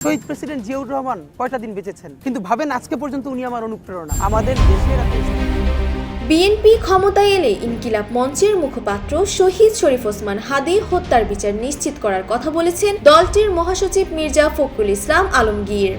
শহীদ president Ziaur Rahman কয়টা দিন বেঁচেছেন, কিন্তু ভাবেন আজকে পর্যন্ত উনি আমার অনুপ্রেরণা। আমাদের দেশের বিএনপি ক্ষমতায় এলে ইনকিলাব মঞ্চের মুখপাত্র শহীদ শরীফ ওসমান হাদী হত্যার বিচার নিশ্চিত করার কথা বলেছেন দলটির মহাসচিব মির্জা ফখরুল ইসলাম আলমগীর।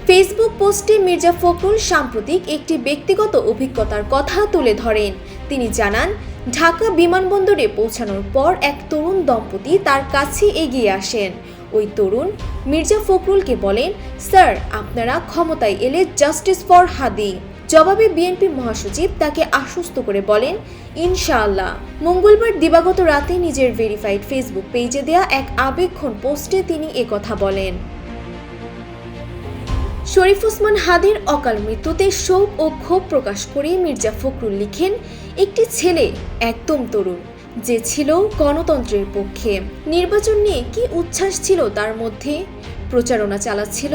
ফেসবুক পোস্টে মির্জা ফখরুল সাম্প্রতিক একটি ব্যক্তিগত অভিজ্ঞতার কথা তুলে ধরেন। তিনি জানান, ঢাকা বিমানবন্দরে পৌঁছানোর পর এক তরুণ দম্পতি তার কাছে এগিয়ে আসেন। ওই তরুণ মির্জা ফখরুলকে বলেন, স্যার, আপনারা ক্ষমতায় এলে জাস্টিস ফর হাদী। জবাবে বিএনপি মহাসচিব তাকে আশ্বস্ত করে বলেন, ইনশাআল্লাহ। মঙ্গলবার দিবাগত রাতে নিজের ভেরিফাইড ফেসবুক পেজে দেয়া এক আবেগঘন পোস্টে তিনি একথা বলেন। শরীফ ওসমান হাদীর অকাল মৃত্যুতে শোক ও ক্ষোভ প্রকাশ করে মির্জা ফখরুল লিখেন, একটি ছেলে একদম তরুণ, যে ছিল গণতন্ত্রের পক্ষে। নির্বাচন নিয়ে কি উচ্ছ্বাস ছিল তার মধ্যে, প্রচারণা চালাচ্ছিল।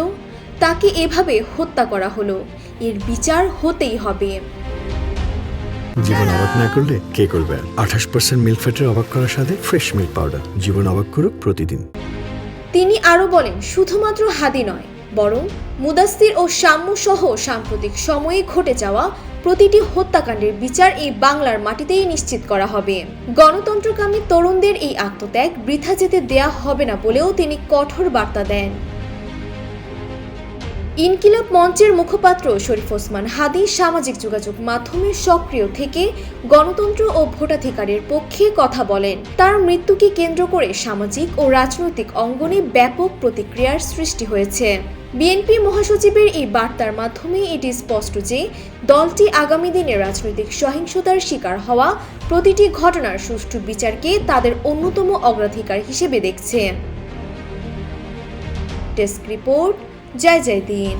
তাকে এভাবে হত্যা করা হলো, এর বিচার হতেই হবে। জীবন অবাক না করলে কে করবে? 28% মিল্ক ফ্যাটের অবাক করার সাথে ফ্রেশ মিল্ক পাউডার। জীবন অবাক করুক প্রতিদিন। তিনি আরো বলেন, শুধুমাত্র হাদী নয়, বরং মুদাস্সির ও শাম্মু সহ সাম্প্রতিক সময়ে ঘটে যাওয়া প্রতিটি হত্যাকাণ্ডের বিচার এই বাংলার মাটিতেই নিশ্চিত করা হবে। গণতন্ত্রকামী তরুণদের এই আত্মত্যাগ বৃথা যেতে দেয়া হবে না বলেও তিনি কঠোর বার্তা দেন। ইনকিলাব মঞ্চের মুখপাত্র শরীফ ওসমান হাদী সামাজিক যোগাযোগ মাধ্যমে সক্রিয় থেকে গণতন্ত্র ও ভোটাধিকারের পক্ষে কথা বলেন। তার মৃত্যুকে কেন্দ্র করে সামাজিক ও রাজনৈতিক অঙ্গনে ব্যাপক প্রতিক্রিয়ার সৃষ্টি হয়েছে। বিএনপি মহাসচিবের এই বার্তার মাধ্যমে এটি স্পষ্ট যে দলটি আগামী দিনে রাজনৈতিক সহিংসতার শিকার হওয়া প্রতিটি ঘটনার সুষ্ঠু বিচারকে তাদের অন্যতম অগ্রাধিকার হিসেবে দেখছে। ডেস্ক রিপোর্ট, জয় জয় দিন।